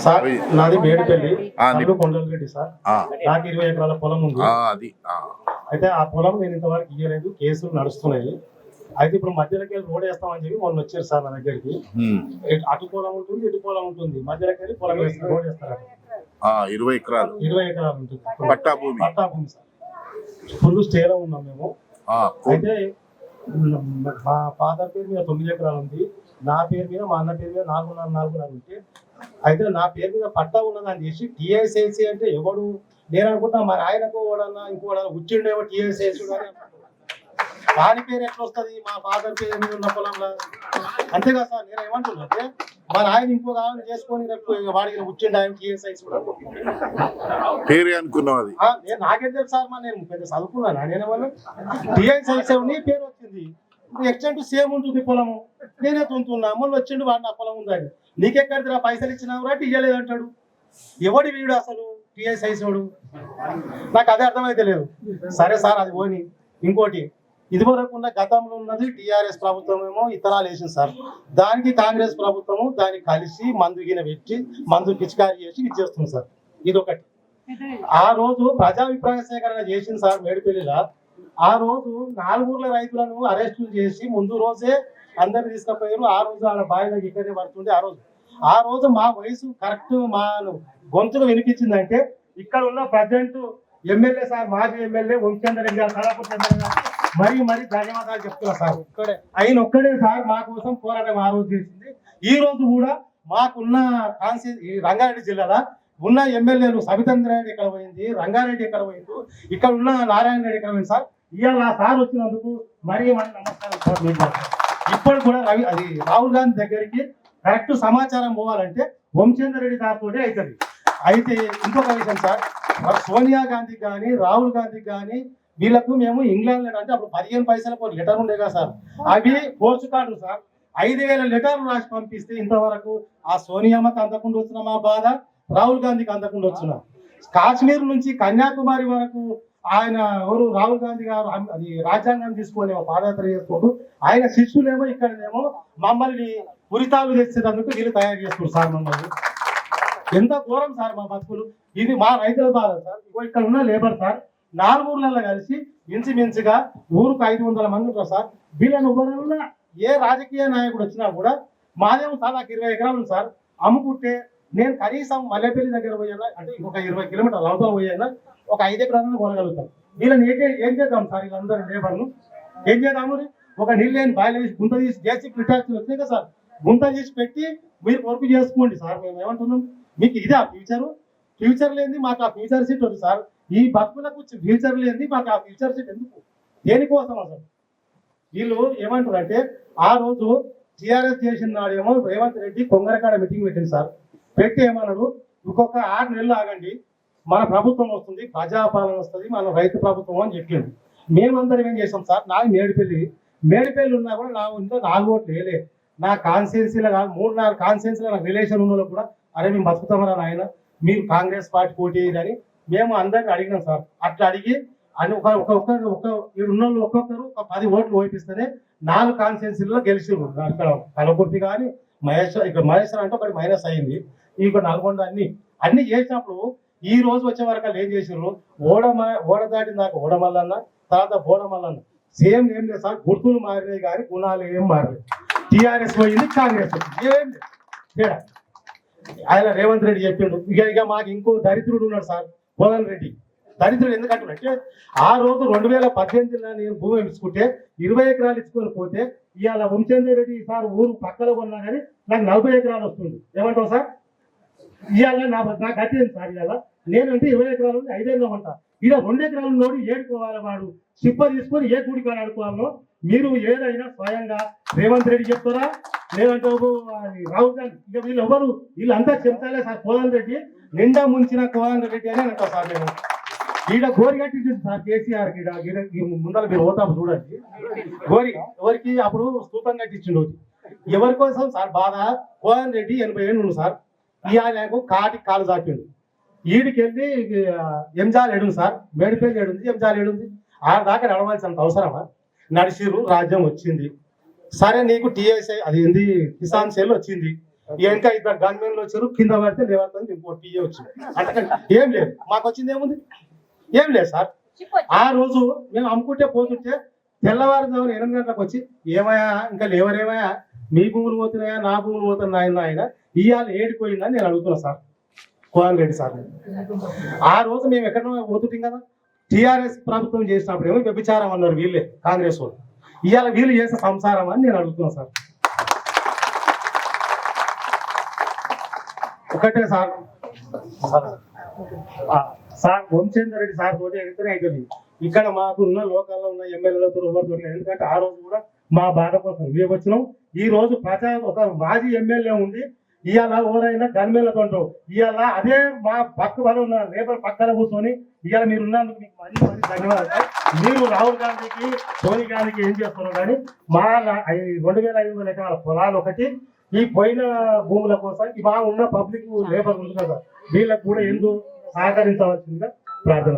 Sir నాది Medipalli Kondal Reddy sir. నాకు 20 ఎకరాల పొలం ఉంది. అయితే ఆ పొలం నేను ఇంతవరకు ఇయ్యలేదు, కేసులు నడుస్తున్నాయి. అయితే ఇప్పుడు మధ్యలోకి వెళ్ళి రోడ్ వేస్తామని చెప్పి మొన్న వచ్చారు సార్ నా దగ్గరికి. అటు పొలం ఉంటుంది, ఇటు పొలం ఉంటుంది, మధ్యలోకి వెళ్ళి పొలం వేస్తారు, రోడ్ వేస్తారు. 20 ఎకరాలు ఉంటుంది, పట్టా భూమి సార్. ఫుల్ స్టేలో ఉన్నాం మేము. అయితే మా ఫాదర్ పేరు మీద 9 ఎకరాలు ఉంది, నా పేరు మీద మా అన్న పేరు మీద 4.5 ఉంటే, అయితే నా పేరు మీద పట్టా ఉన్నదని చేసి టీఎస్ఐసి అంటే ఎవడు, నేను అనుకుంటా మరి ఆయనకు ఓడన్నా ఇంకోడన్నా ఉచ్చిండేవో టీఎస్ఐసి వాని పేరు ఎట్లా వస్తుంది మా ఫాదర్ పేరు మీద ఉన్న పొలంలో? అంతేగా సార్, నేను ఏమంటున్నా అంటే మరి ఆయన ఇంకో కావాలని చేసుకొని వాడికి ఉచ్చిండి ఆయన టీఎస్ఐసి పేరు అనుకున్నాం. నేను నాకేం తెలుసు సార్, నేను పెద్ద చదువుకున్నాను, నేనేమన్నా టీఎస్ఐసి పేరు వచ్చింది, ఎక్స్టెంట్ సేమ్ ఉంటుంది పొలము, నేనే తుంటున్నా, మొన్న వచ్చిండు వాడు నా పొలం ఉందని. నీకెక్కడికి పైసలు ఇచ్చినావురా ఇయ్యలేదు అంటాడు. ఎవడి వీడు అసలు టీఎస్ఐసి వాడు? నాకు అదే అర్థమైతే లేదు. సరే సార్, అది పోని. ఇంకోటి, ఇదివరకు ఉన్న గతంలో ఉన్నది టీఆర్ఎస్ ప్రభుత్వం ఏమో ఇతరాలు వేసింది సార్, దానికి కాంగ్రెస్ ప్రభుత్వము దాన్ని కలిసి మందు గిన పెట్టి మందు పిచికారీ చేసి ఇచ్చేస్తుంది సార్. ఇదొకటి. ఆ రోజు ప్రజాభిప్రాయ సేకరణ చేసింది సార్ మేడిపల్లిలో. ఆ రోజు 4 ఊర్ల రైతులను అరెస్టులు చేసి ముందు రోజే అందరిని తీసుకుపోయారు. ఆ రోజు వాళ్ళ బాయిలోకి ఇక్కడే పడుతుండే. ఆ రోజు మా వయసు కరెక్ట్ మా గొంతులు వినిపించిందంటే ఇక్కడ ఉన్న ప్రజెంట్ ఎమ్మెల్యే సార్, మాజీ ఎమ్మెల్యే వంశచంద్ర గారు, కళాపూర్ చంద్ర గారు మరీ ధన్యవాదాలు చెప్తున్నా సార్. ఆయన ఒక్కడే సార్ మా కోసం పోరాటం ఆ రోజు చేసింది. ఈ రోజు కూడా మాకున్న ఈ రంగారెడ్డి జిల్లాలో ఉన్న ఎమ్మెల్యేలు సబితంద్ర రెడ్డి ఎక్కడ పోయింది, రంగారెడ్డి ఎక్కడ పోయింది, ఇక్కడ ఉన్న నారాయణ రెడ్డి ఎక్కడ పోయింది సార్. ఇవాళ ఆ సార్ వచ్చినందుకు మరీ నమస్కారం సార్. ఇప్పుడు కూడా రాహుల్ గాంధీ దగ్గరికి కరెక్ట్ సమాచారం పోవాలంటే వంశచంద్ర రెడ్డి గారితో అవుతుంది. అయితే ఇంకొక విషయం సార్, సోనియా గాంధీ కానీ రాహుల్ గాంధీ కానీ వీళ్ళకు మేము ఇంగ్లాండ్ లెటర్ అంటే అప్పుడు 15 పైసలకు లెటర్ ఉండే కదా సార్, అవి పోస్ట్ కార్డు సార్ 5,000 లెటర్లు రాసి పంపిస్తే ఇంతవరకు ఆ సోనియామ్మకి అందకుండా వచ్చిన మా బాధ, రాహుల్ గాంధీకి అందకుండా వచ్చిన. కాశ్మీర్ నుంచి కన్యాకుమారి వరకు ఆయన ఎవరు రాహుల్ గాంధీ గారు అది రాజ్యాంగం తీసుకొని పాదయాత్ర చేసుకుంటూ ఆయన శిష్యులేమో ఇక్కడనేమో మమ్మల్ని ఉరితాలు తెచ్చేందుకు వీళ్ళు తయారు చేస్తున్నారు సార్. మమ్మల్ని ఎంత ఘోరం సార్ మా బతుకులు. ఇది మా రైతుల బాధ సార్. ఇక్కడ ఉన్న లేబర్ సార్ 4 ఊర్లలో కలిసి ఇంచుమించుగా ఊరుకు 500 మంది ఉంటారు సార్. వీళ్ళని ఎవరన్నా ఏ రాజకీయ నాయకుడు వచ్చినా కూడా మాదేమో సార్ నాకు 20 ఎకరాలు సార్ అమ్ముకుంటే నేను కనీసం మల్లెపల్లి దగ్గర పోయానా అంటే ఇంకొక 20 కిలోమీటర్ల అవతల పోయానా ఒక 5 ఎకరాలను కొనగలుగుతాం. వీళ్ళని ఏం చేద్దాం సార్? వీళ్ళందరూ లేబర్ను ఏం చేద్దాము? ఒక నీళ్ళు లేని బాయిలు వేసి గుంత తీసి జేసీ పిటాక్స్ వచ్చినాయి కదా సార్, గుంత తీసి పెట్టి మీరు వర్క్ చేసుకోండి సార్. మేము ఏమంటున్నాం, మీకు ఇదే ఆ ఫ్యూచర్ లేని మాకు ఆ ఫ్యూచర్ సీట్ వద్దు సార్. ఈ బతుకులకు ఫ్యూచర్ లేని మాకు ఆ ఫ్యూచర్ సీట్ ఎందుకు, దేనికోసం అసలు? వీళ్ళు ఏమంటారు అంటే ఆ రోజు టీఆర్ఎస్ చేసిన నాడేమో రేవంత్ రెడ్డి కొంగరకాడ మీటింగ్ పెట్టింది సార్. పెట్టి ఏమన్నాడు, ఇంకొక 6 నెలలు ఆగండి, మన ప్రభుత్వం వస్తుంది, ప్రజాపాలన వస్తుంది, మన రైతు ప్రభుత్వం అని చెప్పింది. మేమందరం ఏం చేసాం సార్, నాకు మేడిపల్లి ఉన్నా కూడా నా ఇంట్లో 4 ఓట్లు వేయలే. నా కాన్స్టిట్యున్సీలో కాదు 3-4 కాన్స్టిట్యున్సీలో నాకు రిలేషన్ ఉన్న కూడా అరే మేము బతుకుతామరా నాయన, మీరు కాంగ్రెస్ పార్టీ పోటీ అని మేము అందరిని అడిగినాం సార్. అట్లా అడిగి అని ఉన్న ఒక్కొక్కరు ఒక 10 ఓట్లు ఓపిస్తేనే 4 కాన్స్టిట్యున్సీలలో గెలిచిర్రు. అక్కడ కలకుర్తి కానీ ఇక్కడ మహేశ్వరం అంటే ఒకటి మైనస్ అయింది, ఇక్కడ నల్గొండ అన్ని చేసినప్పుడు ఈ రోజు వచ్చే వరకు ఏం చేసిర్రు, ఓడ దాటిన దాకా ఓడమల్లన్న, తర్వాత బోడమల్లన్న సేమ్ ఏం లేదు సార్. గుర్తులు మారినాయి కానీ గుణాలు ఏం మారలేదు. టీఆర్ఎస్ పోయింది, కాంగ్రెస్ ఏం తేడా. ఆయన రేవంత్ రెడ్డి చెప్పిండు. ఇక మాకు ఇంకో దరిద్రుడు ఉన్నాడు సార్, కోదన్ రెడ్డి. దరిద్రుడు ఎందుకంటే ఆ రోజు 2018లో నేను భూమి ఇచ్చుకుంటే 20 ఎకరాలు ఇచ్చుకొని పోతే ఇవాళ వంశచంద్ర రెడ్డి సార్ ఊరు పక్కలో ఉన్నా కానీ నాకు 40 ఎకరాలు వస్తుంది. ఏమంటావు సార్? ఇవాళ నా గతి ఏంటి సార్? ఇవాళ నేనంటే 20 ఎకరాలు 5 ఏళ్ళు ఉంటా. ఇలా 2 ఎకరాలు నోడి ఏడుకోవాలి, వాడు సిప్ప తీసుకొని ఏ గుడికి ఆడుకోవాలో మీరు ఏదైనా స్వయంగా రేవంత్ రెడ్డి చెప్తారా, లేదంటే రాహుల్ గాంధీ, ఇక వీళ్ళు ఎవరు వీళ్ళంతా చెప్తాలే సార్. కోదన్ రెడ్డి నిండా ముంచిన కోదన్ రెడ్డి అని అంటాం సార్. నేను ఈడ గోరి కట్టించింది సార్ కేసీఆర్ ముందర మీరు పోతాము చూడండి. గోరి ఎవరికి అప్పుడు స్తూపం కట్టించిండు. ఎవరి కోసం సార్ బాధ? కోదన్ రెడ్డి 80 ఏళ్ళు సార్. ఇవాళకు కాటికి కాలు దాటిండు. ఈడికెళ్ళి ఎంజాల్ ఏడుంది సార్, మేడిపల్లి ఏడుంది, ఎంజాల్ ఏడుంది. ఆ దాకా నడవాల్సినంత అవసరమా? నడిచిరు, రాజ్యం వచ్చింది. సరే నీకు టీఎస్ఐ అది ఏంది కిసాన్ సెల్ వచ్చింది, ఇంకా ఇద్దరు గన్మెన్లు వచ్చారు, కింద పడితే లేవస్తుంది, ఇంకో టీఏ వచ్చింది. అంతకంటే ఏం లేదు, మాకు వచ్చింది ఏముంది, ఏం లేదు సార్. ఆ రోజు మేము అమ్ముకుంటే పోతుంటే తెల్లవారుజామున 8 గంటలకు వచ్చి ఏమయ్యా ఇంకా లేవరేమయ్యా, మీ భూములు పోతున్నాయా నా భూములు పోతున్నాయని ఆయన ఇవాళ ఏడిపోయిందని నేను అడుగుతున్నా సార్ కోహన్ రెడ్డి సార్. ఆ రోజు మేము ఎక్కడో పోతుంటాం కదా, టీఆర్ఎస్ ప్రభుత్వం చేసినప్పుడు ఏమో వ్యభిచారం అన్నారు వీళ్ళే కాంగ్రెస్ వాళ్ళు, ఇవాళ వీళ్ళు చేసే సంసారం అని నేను అడుగుతున్నా సార్. ఒకటే సార్, సార్ వంశేందర్ రెడ్డి సార్ తోటి ఎడితేనే అవుతుంది. ఇక్కడ మాకు ఉన్న లోకల్లో ఉన్న ఎమ్మెల్యేలతో ఎవరితో, ఎందుకంటే ఆ రోజు కూడా మా బాధ కోసం మేము వచ్చినాం. ఈ రోజు ఒక మాజీ ఎమ్మెల్యే ఉండి ఇవాళ ఎవరైనా గన్మెన్లతో ఇవాళ అదే మా పక్క వాళ్ళు ఉన్న లేబర్ పక్కన కూర్చొని ఇవాళ మీరు ఉన్నందుకు మీకు మరీ ధన్యవాదాలు. మీరు రాహుల్ గాంధీకి సోనియా గాంధీకి ఏం చేస్తున్నారు కానీ మా 2500 ఎకరాల పొలాలు ఒకటి ఈ పోయిన భూముల కోసం మా ఉన్న పబ్లిక్ లేబర్ ఉంది కదా వీళ్ళకు కూడా ఎందుకు సహకరించవలసిందిగా ప్రార్థన.